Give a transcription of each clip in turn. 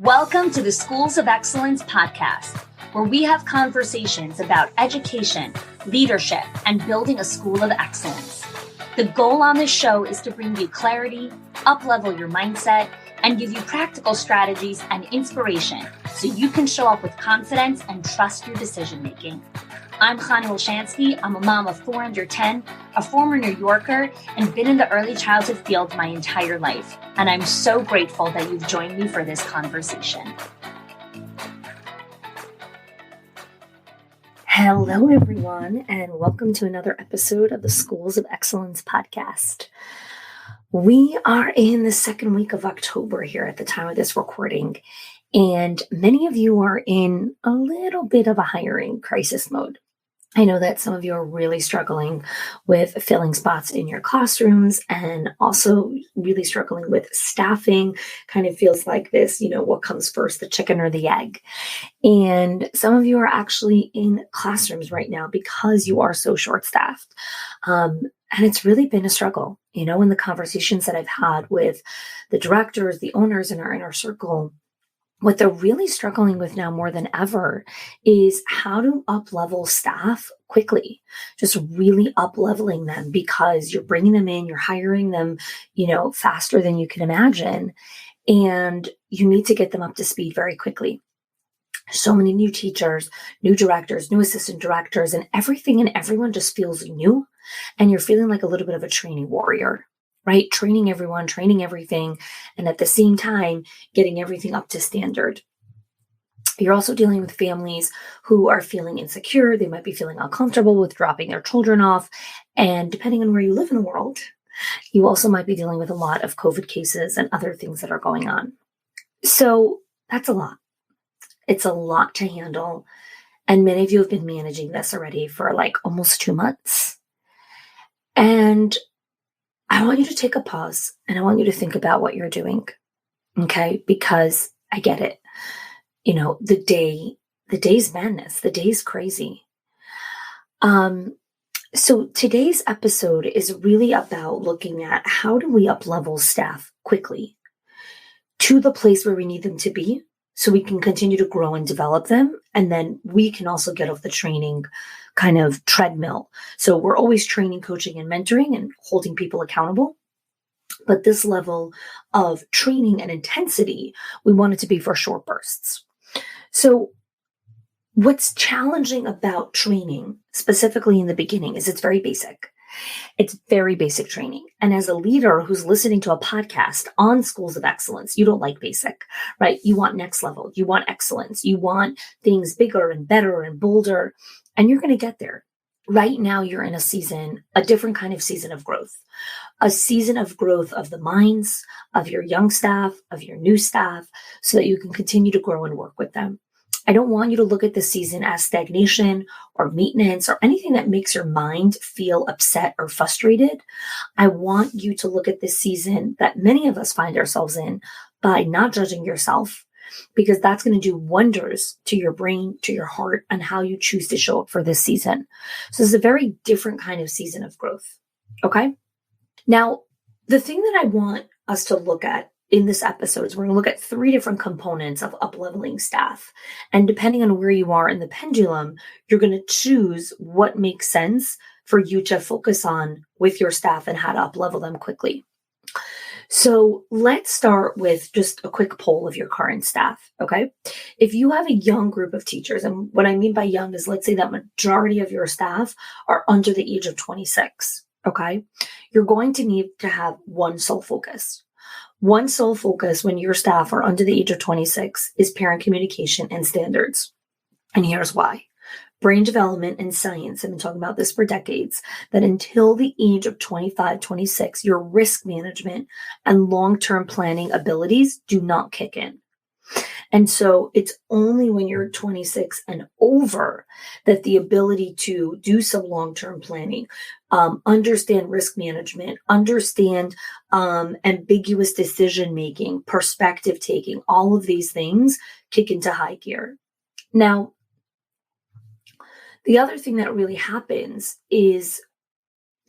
Welcome to the Schools of Excellence podcast, where we have conversations about education, leadership, and building a school of excellence. The goal on this show is to bring you clarity, up-level your mindset, and give you practical strategies and inspiration so you can show up with confidence and trust your decision-making. I'm Chani Olshansky. I'm a mom of 4 under 10, a former New Yorker, and been in the early childhood field my entire life. And I'm so grateful that you've joined me for this conversation. Hello, everyone, and welcome to another episode of the Schools of Excellence podcast. We are in the second week of October here at the time of this recording, and many of you are in a little bit of a hiring crisis mode. I know that some of you are really struggling with filling spots in your classrooms and also really struggling with staffing. Kind of feels like this, what comes first, the chicken or the egg? And some of you are actually in classrooms right now because you are so short-staffed. And it's really been a struggle, in the conversations that I've had with the directors, the owners in our inner circle. What they're really struggling with now more than ever is how to up-level staff quickly, just really up-leveling them because you're bringing them in, you're hiring them, faster than you can imagine, and you need to get them up to speed very quickly. So many new teachers, new directors, new assistant directors, and everything and everyone just feels new, and you're feeling like a little bit of a training warrior. Right? Training everyone, training everything, and at the same time, getting everything up to standard. You're also dealing with families who are feeling insecure. They might be feeling uncomfortable with dropping their children off. And depending on where you live in the world, you also might be dealing with a lot of COVID cases and other things that are going on. So that's a lot. It's a lot to handle. And many of you have been managing this already for almost 2 months. And I want you to take a pause and I want you to think about what you're doing, okay? Because I get it. The day's madness, the day's crazy. So today's episode is really about looking at how do we up-level staff quickly to the place where we need them to be so we can continue to grow and develop them. And then we can also get off the training kind of treadmill. So we're always training, coaching, and mentoring and holding people accountable. But this level of training and intensity, we want it to be for short bursts. So what's challenging about training, specifically in the beginning, is it's very basic. It's very basic training. And as a leader who's listening to a podcast on Schools of Excellence, you don't like basic, right? You want next level. You want excellence. You want things bigger and better and bolder, and you're going to get there. Right now, you're in a different kind of season of growth, a season of growth of the minds, of your young staff, of your new staff, so that you can continue to grow and work with them. I don't want you to look at this season as stagnation or maintenance or anything that makes your mind feel upset or frustrated. I want you to look at this season that many of us find ourselves in by not judging yourself, because that's going to do wonders to your brain, to your heart, and how you choose to show up for this season. So it's a very different kind of season of growth. Okay? Now, the thing that I want us to look at in this episode is we're going to look at 3 different components of up-leveling staff. And depending on where you are in the pendulum, you're going to choose what makes sense for you to focus on with your staff and how to up-level them quickly. So let's start with just a quick poll of your current staff, okay? If you have a young group of teachers, and what I mean by young is, let's say that majority of your staff are under the age of 26, okay? You're going to need to have one sole focus. One sole focus when your staff are under the age of 26 is parent communication and standards. And here's why. Brain development and science have been talking about this for decades, that until the age of 25, 26, your risk management and long-term planning abilities do not kick in. And so it's only when you're 26 and over that the ability to do some long-term planning, understand risk management, understand ambiguous decision-making, perspective taking, all of these things kick into high gear. Now, the other thing that really happens is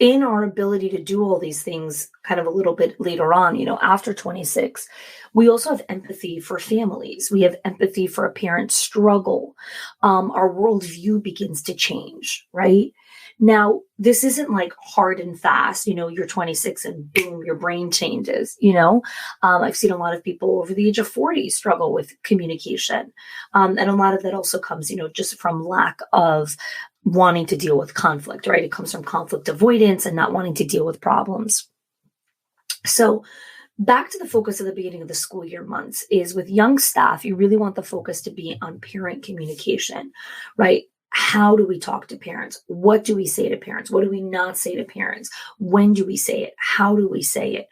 in our ability to do all these things kind of a little bit later on, after 26, we also have empathy for families. We have empathy for a parent's struggle. Our worldview begins to change, right? Now, this isn't like hard and fast, you're 26 and boom, your brain changes, I've seen a lot of people over the age of 40 struggle with communication. And a lot of that also comes, just from lack of wanting to deal with conflict, right? It comes from conflict avoidance and not wanting to deal with problems. So back to the focus of the beginning of the school year months is with young staff, you really want the focus to be on parent communication, right? How do we talk to parents? What do we say to parents? What do we not say to parents? When do we say it? How do we say it?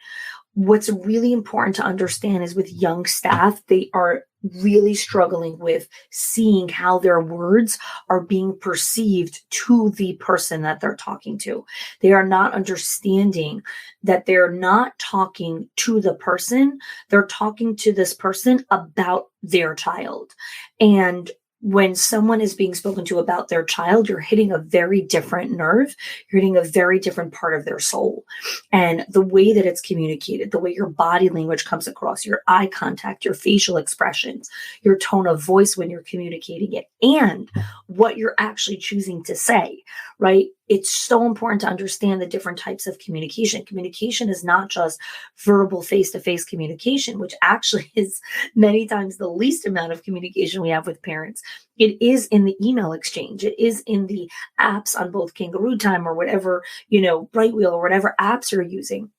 What's really important to understand is with young staff, they are really struggling with seeing how their words are being perceived to the person that they're talking to. They are not understanding that they're not talking to the person. They're talking to this person about their child. And when someone is being spoken to about their child, you're hitting a very different nerve. You're hitting a very different part of their soul. And the way that it's communicated, the way your body language comes across, your eye contact, your facial expressions, your tone of voice when you're communicating it, and what you're actually choosing to say, right? It's so important to understand the different types of communication. Communication is not just verbal face-to-face communication, which actually is many times the least amount of communication we have with parents. It is in the email exchange. It is in the apps on both Kangaroo Time or whatever, Brightwheel or whatever apps you're using.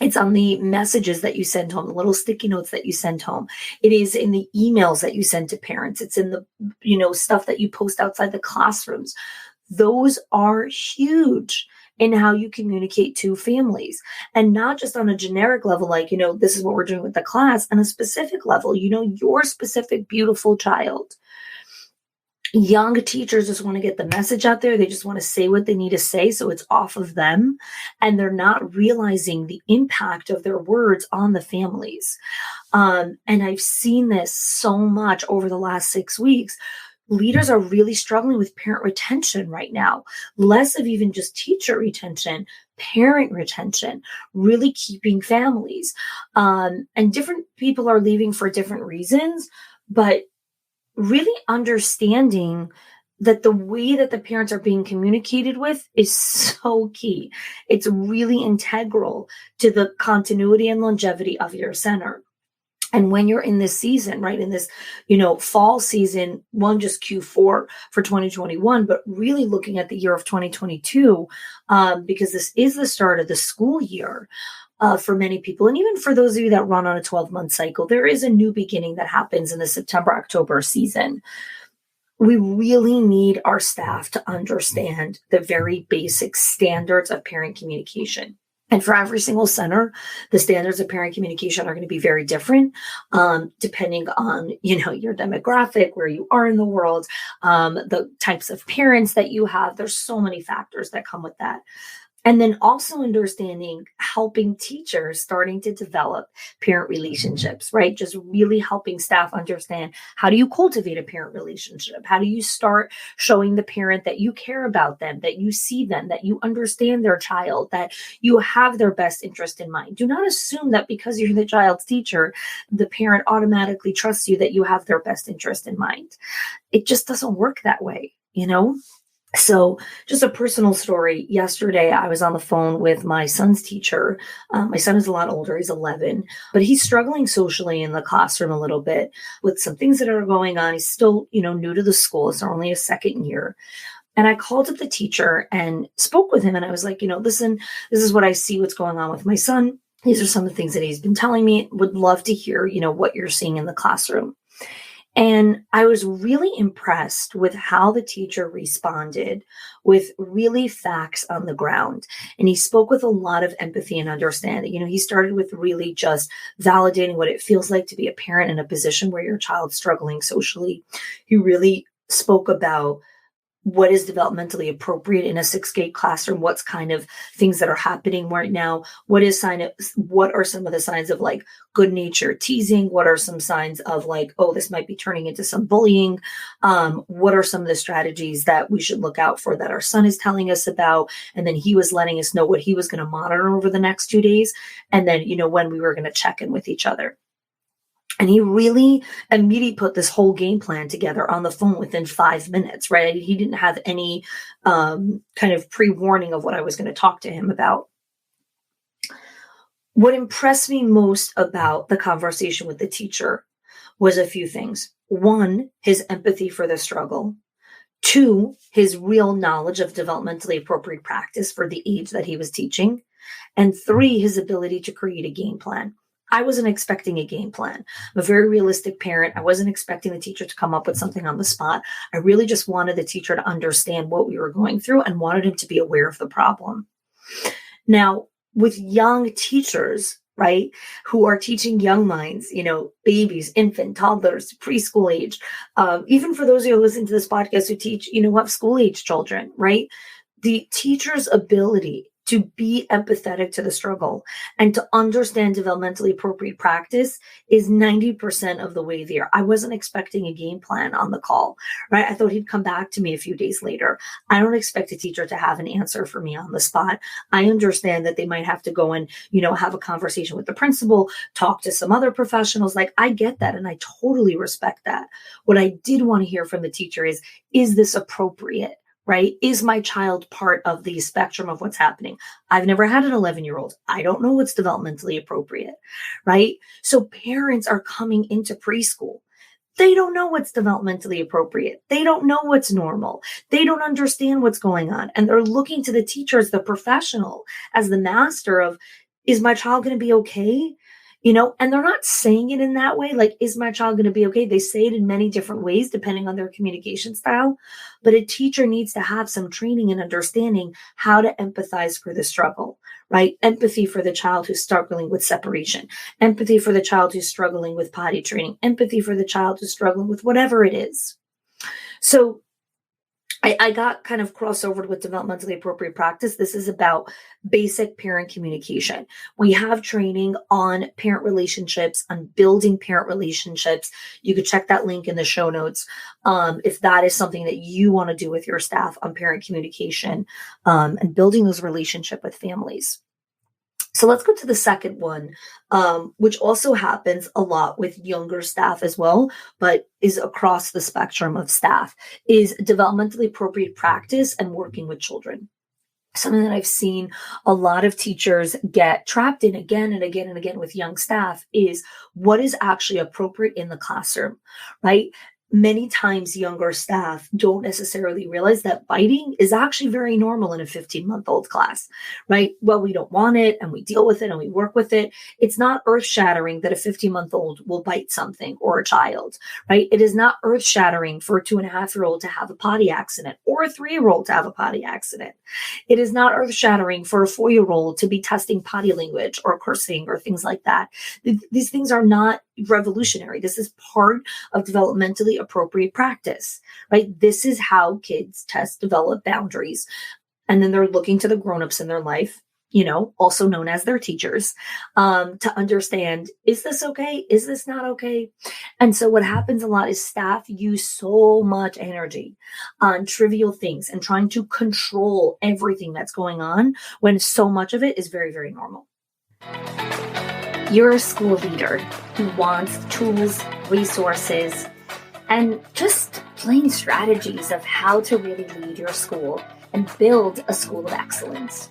It's on the messages that you send home, the little sticky notes that you send home. It is in the emails that you send to parents. It's in the, stuff that you post outside the classrooms. Those are huge in how you communicate to families, and not just on a generic level, like, this is what we're doing with the class, on a specific level, your specific beautiful child. Young teachers just want to get the message out there. They just want to say what they need to say, so it's off of them. And they're not realizing the impact of their words on the families. And I've seen this so much over the last 6 weeks. Leaders are really struggling with parent retention right now. Less of even just teacher retention, parent retention, really keeping families. And different people are leaving for different reasons, but really understanding that the way that the parents are being communicated with is so key. It's really integral to the continuity and longevity of your center. And when you're in this season, right, in this, fall season, just Q4 for 2021, but really looking at the year of 2022, because this is the start of the school year for many people. And even for those of you that run on a 12-month cycle, there is a new beginning that happens in the September-October season. We really need our staff to understand the very basic standards of parent communication. And for every single center, the standards of parent communication are going to be very different, depending on, your demographic, where you are in the world, the types of parents that you have. There's so many factors that come with that. And then also understanding, helping teachers starting to develop parent relationships, right? Just really helping staff understand, how do you cultivate a parent relationship? How do you start showing the parent that you care about them, that you see them, that you understand their child, that you have their best interest in mind? Do not assume that because you're the child's teacher, the parent automatically trusts you that you have their best interest in mind. It just doesn't work that way, So just a personal story. Yesterday, I was on the phone with my son's teacher. My son is a lot older. He's 11, but he's struggling socially in the classroom a little bit with some things that are going on. He's still, new to the school. It's only his second year. And I called up the teacher and spoke with him. And I was like, listen, this is what I see, what's going on with my son. These are some of the things that he's been telling me. Would love to hear, what you're seeing in the classroom. And I was really impressed with how the teacher responded with really facts on the ground. And he spoke with a lot of empathy and understanding. He started with really just validating what it feels like to be a parent in a position where your child's struggling socially. He really spoke about what is developmentally appropriate in a sixth grade classroom, what's kind of things that are happening right now, what are some of the signs of like good nature teasing, what are some signs of like, oh, this might be turning into some bullying, what are some of the strategies that we should look out for that our son is telling us about, and then he was letting us know what he was going to monitor over the next 2 days, and then when we were going to check in with each other. And he really immediately put this whole game plan together on the phone within 5 minutes, right? He didn't have any kind of pre-warning of what I was going to talk to him about. What impressed me most about the conversation with the teacher was a few things. 1, his empathy for the struggle. 2, his real knowledge of developmentally appropriate practice for the age that he was teaching. And 3, his ability to create a game plan. I wasn't expecting a game plan. I'm a very realistic parent. I wasn't expecting the teacher to come up with something on the spot. I really just wanted the teacher to understand what we were going through and wanted him to be aware of the problem. Now, with young teachers, right, who are teaching young minds, babies, infant, toddlers, preschool age, even for those who listen to this podcast who teach, have school age children, right? The teacher's ability to be empathetic to the struggle and to understand developmentally appropriate practice is 90% of the way there. I wasn't expecting a game plan on the call, right? I thought he'd come back to me a few days later. I don't expect a teacher to have an answer for me on the spot. I understand that they might have to go and, have a conversation with the principal, talk to some other professionals. Like, I get that. And I totally respect that. What I did want to hear from the teacher is this appropriate? Right? Is my child part of the spectrum of what's happening? I've never had an 11-year-old. I don't know what's developmentally appropriate, right? So parents are coming into preschool. They don't know what's developmentally appropriate. They don't know what's normal. They don't understand what's going on. And they're looking to the teacher as the professional, as the master of, is my child going to be okay? And they're not saying it in that way. Like, is my child going to be okay? They say it in many different ways, depending on their communication style. But a teacher needs to have some training and understanding how to empathize for the struggle, right? Empathy for the child who's struggling with separation, empathy for the child who's struggling with potty training, empathy for the child who's struggling with whatever it is. So I got kind of crossovered with developmentally appropriate practice. This is about basic parent communication. We have training on parent relationships, on building parent relationships. You could check that link in the show notes if that is something that you want to do with your staff on parent communication and building those relationships with families. So let's go to the second one, which also happens a lot with younger staff as well, but is across the spectrum of staff, is developmentally appropriate practice and working with children. Something that I've seen a lot of teachers get trapped in again and again and again with young staff is what is actually appropriate in the classroom, right? Many times younger staff don't necessarily realize that biting is actually very normal in a 15-month-old class, right? Well, we don't want it and we deal with it and we work with it. It's not earth-shattering that a 15-month-old will bite something or a child, right? It is not earth-shattering for a 2.5-year-old to have a potty accident or a 3-year-old to have a potty accident. It is not earth-shattering for a 4-year-old to be testing potty language or cursing or things like that. These things are not revolutionary. This is part of developmentally appropriate practice, right? This is how kids develop boundaries. And then they're looking to the grownups in their life, also known as their teachers, to understand, is this okay? Is this not okay? And so what happens a lot is staff use so much energy on trivial things and trying to control everything that's going on when so much of it is very, very normal. You're a school leader who wants tools, resources, and just plain strategies of how to really lead your school and build a school of excellence.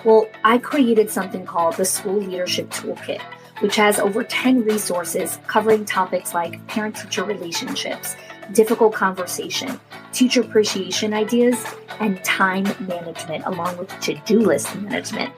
Well, I created something called the School Leadership Toolkit, which has over 10 resources covering topics like parent-teacher relationships, difficult conversation, teacher appreciation ideas, and time management, along with to-do list management.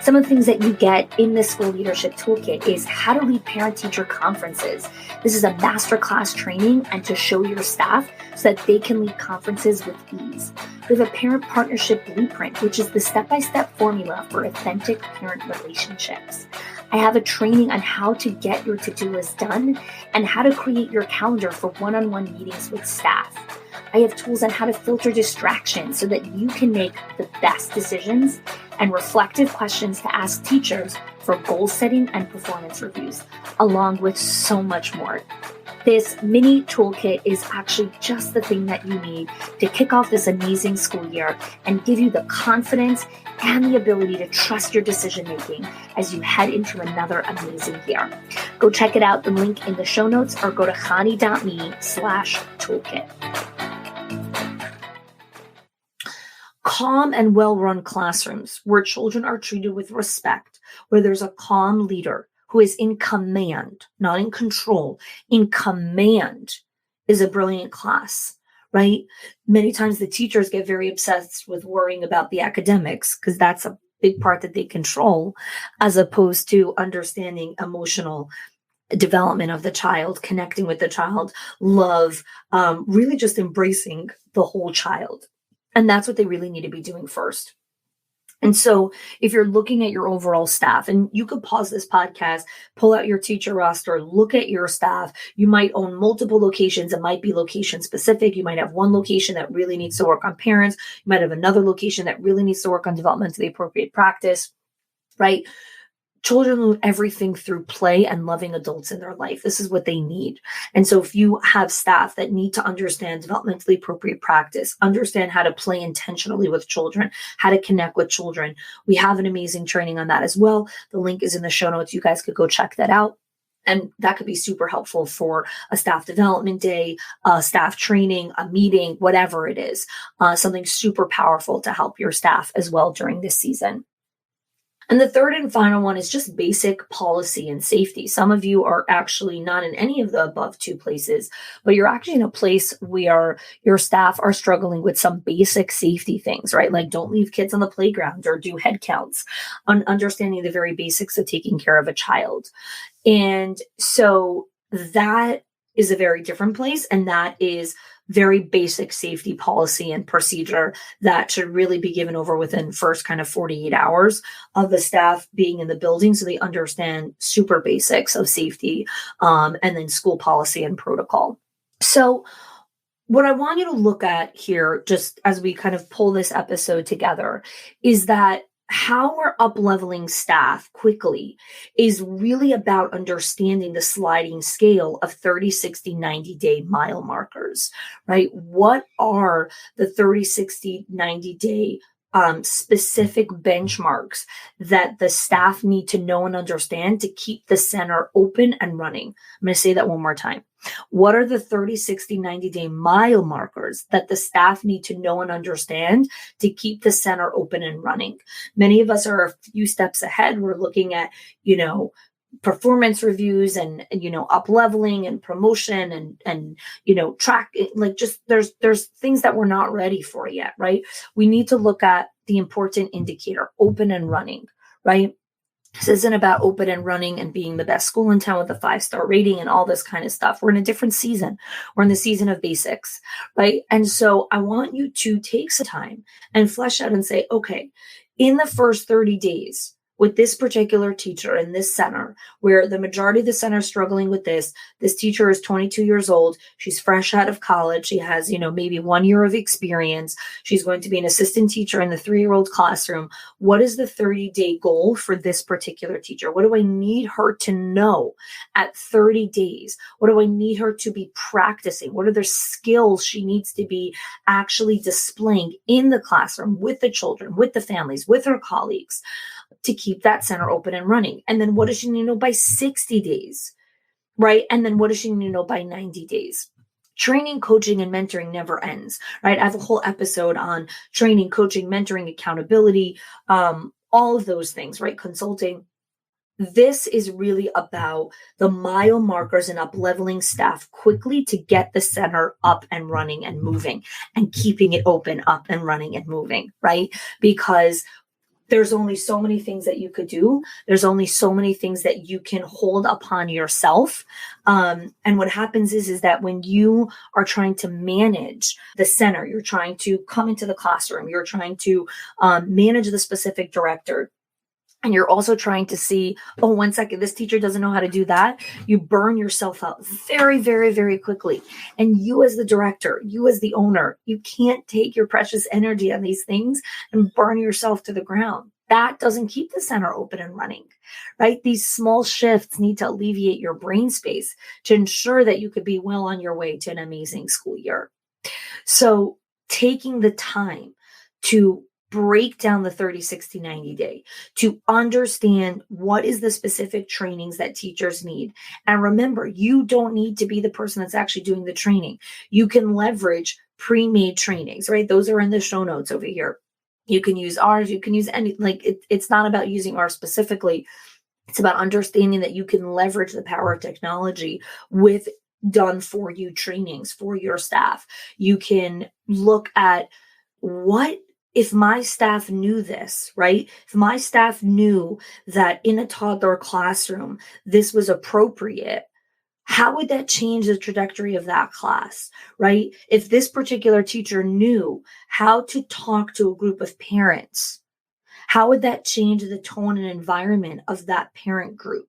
Some of the things that you get in the School Leadership Toolkit is how to lead parent-teacher conferences. This is a masterclass training and to show your staff so that they can lead conferences with ease. We have a parent partnership blueprint, which is the step-by-step formula for authentic parent relationships. I have a training on how to get your to-do list done and how to create your calendar for one-on-one meetings with staff. I have tools on how to filter distractions so that you can make the best decisions, and reflective questions to ask teachers for goal setting and performance reviews, along with so much more. This mini toolkit is actually just the thing that you need to kick off this amazing school year and give you the confidence and the ability to trust your decision making as you head into another amazing year. Go check it out, the link in the show notes, or go to hani.me/toolkit. Calm and well-run classrooms where children are treated with respect, where there's a calm leader who is in command, not in control, in command, is a brilliant class, right? Many times the teachers get very obsessed with worrying about the academics because that's a big part that they control, as opposed to understanding emotional development of the child, connecting with the child, love, really just embracing the whole child. And that's what they really need to be doing first. And so if you're looking at your overall staff, and you could pause this podcast, pull out your teacher roster, look at your staff. You might own multiple locations. It might be location specific. You might have one location that really needs to work on parents. You might have another location that really needs to work on developmentally appropriate practice, right? Children learn everything through play and loving adults in their life. This is what they need. And so if you have staff that need to understand developmentally appropriate practice, understand how to play intentionally with children, how to connect with children, we have an amazing training on that as well. The link is in the show notes. You guys could go check that out. And that could be super helpful for a staff development day, staff training, a meeting, whatever it is, something super powerful to help your staff as well during this season. And the third and final one is just basic policy and safety. Some of you are actually not in any of the above two places, but you're actually in a place where your staff are struggling with some basic safety things, right? Like don't leave kids on the playground or do head counts, on understanding the very basics of taking care of a child. And so that is a very different place. And that is very basic safety policy and procedure that should really be given over within first kind of 48 hours of the staff being in the building, so they understand super basics of safety, and then school policy and protocol. So what I want you to look at here, just as we kind of pull this episode together, is that how we're up-leveling staff quickly is really about understanding the sliding scale of 30, 60, 90-day mile markers, right? What are the 30, 60, 90-day specific benchmarks that the staff need to know and understand to keep the center open and running? I'm going to say that one more time. What are the 30, 60, 90-day mile markers that the staff need to know and understand to keep the center open and running? Many of us are a few steps ahead. We're looking at, performance reviews and up leveling and promotion and track, like just there's things that we're not ready for yet, right? We need to look at the important indicator, open and running, right? This isn't about open and running and being the best school in town with a 5-star rating and all this kind of stuff. We're in a different season. We're in the season of basics, right? And so I want you to take some time and flesh out and say, okay, in the first 30 days, with this particular teacher in this center, where the majority of the center is struggling with this teacher is 22 years old. She's fresh out of college. She has, maybe 1 year of experience. She's going to be an assistant teacher in the 3-year-old classroom. What is the 30-day goal for this particular teacher? What do I need her to know at 30 days? What do I need her to be practicing? What are the skills she needs to be actually displaying in the classroom with the children, with the families, with her colleagues, to keep that center open and running? And then what does she need to know by 60 days, right? And then what does she need to know by 90 days? Training, coaching, and mentoring never ends, right? I have a whole episode on training, coaching, mentoring, accountability, all of those things, right? Consulting. This is really about the mile markers and up-leveling staff quickly to get the center up and running and moving and keeping it open, up and running and moving, right? Because there's only so many things that you could do. There's only so many things that you can hold upon yourself. And what happens is that when you are trying to manage the center, you're trying to come into the classroom, you're trying to manage the specific director, and you're also trying to see, oh, 1 second, this teacher doesn't know how to do that, you burn yourself out very, very, very quickly. And you as the director, you as the owner, you can't take your precious energy on these things and burn yourself to the ground. That doesn't keep the center open and running, right? These small shifts need to alleviate your brain space to ensure that you could be well on your way to an amazing school year. So taking the time to break down the 30, 60, 90 day, to understand what is the specific trainings that teachers need. And remember, you don't need to be the person that's actually doing the training. You can leverage pre-made trainings, right? Those are in the show notes over here. You can use ours. You can use any, it's not about using ours specifically. It's about understanding that you can leverage the power of technology with done for you trainings for your staff. You can look at what if my staff knew this, right? If my staff knew that in a toddler classroom, this was appropriate, how would that change the trajectory of that class, right? If this particular teacher knew how to talk to a group of parents, how would that change the tone and environment of that parent group?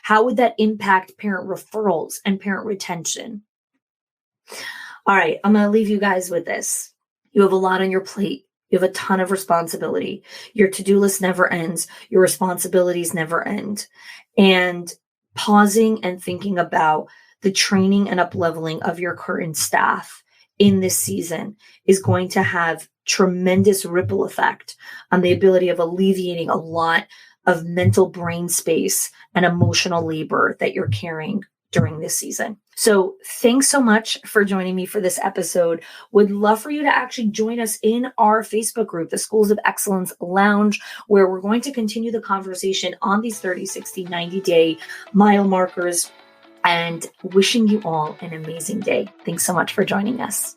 How would that impact parent referrals and parent retention? All right, I'm going to leave you guys with this. You have a lot on your plate. You have a ton of responsibility. Your to-do list never ends. Your responsibilities never end. And pausing and thinking about the training and up-leveling of your current staff in this season is going to have tremendous ripple effect on the ability of alleviating a lot of mental brain space and emotional labor that you're carrying during this season. So thanks so much for joining me for this episode. Would love for you to actually join us in our Facebook group, the Schools of Excellence Lounge, where we're going to continue the conversation on these 30, 60, 90 day mile markers, and wishing you all an amazing day. Thanks so much for joining us.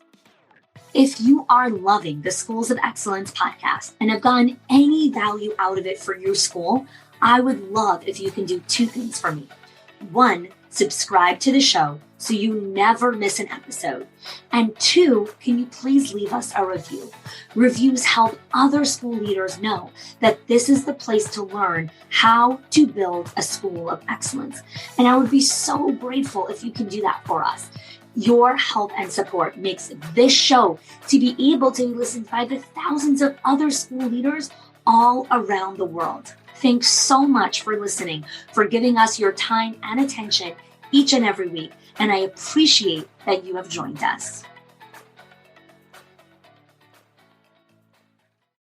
If you are loving the Schools of Excellence podcast and have gotten any value out of it for your school, I would love if you can do two things for me. One, subscribe to the show so you never miss an episode. And two, can you please leave us a review? Reviews help other school leaders know that this is the place to learn how to build a school of excellence. And I would be so grateful if you can do that for us. Your help and support makes this show to be able to be listened by the thousands of other school leaders all around the world. Thanks so much for listening, for giving us your time and attention each and every week. And I appreciate that you have joined us.